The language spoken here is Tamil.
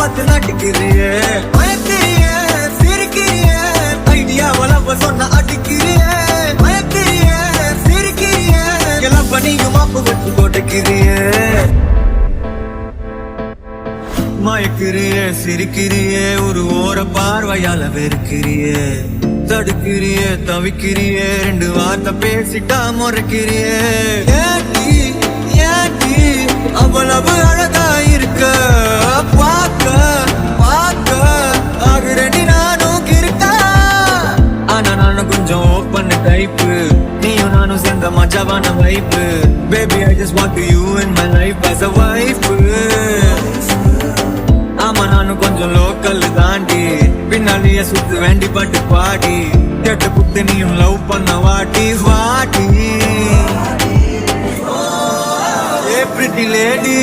பார்த்து நட்டுக்கிறியே மயக்கிறிய சிரிக்கிறிய ஐடியாவளவ சொன்ன அடிக்கிறிய மயக்கிறிய சிரிக்கிறிய எல்லாம் பண்ணியும் மாப்பு வச்சு போட்டுக்கிறிய மயக்கிறிய சிரிக்கிறிய ஒரு ஓர பார்வையால வெறுக்கிறிய தடுக்கிறிய தவிக்கிறிய ரெண்டு வார்த்தை பேசிட்டா முறைக்கிறிய ஏட்டி ஏட்டி அவ்வளவு அழகா இருக்க பார்க்க பார்க்க ஆகுறடி நானும் இருக்க ஆனா நானும் கொஞ்சம் ஓப்பன் டைப்பு நீயும் நானும் சேர்ந்த மஜாவான வைப்பு baby I just want you in my life as a wife ஆமா நானும் கொஞ்சம் லோக்கல் தாண்டி பின்னாலேயே சுத்து வேண்டி பாட்டு பாடி கேட்ட புத்து நீயும் லவ் பண்ண வாட்டி வாட்டி ஏ பிரிட்டி லேடி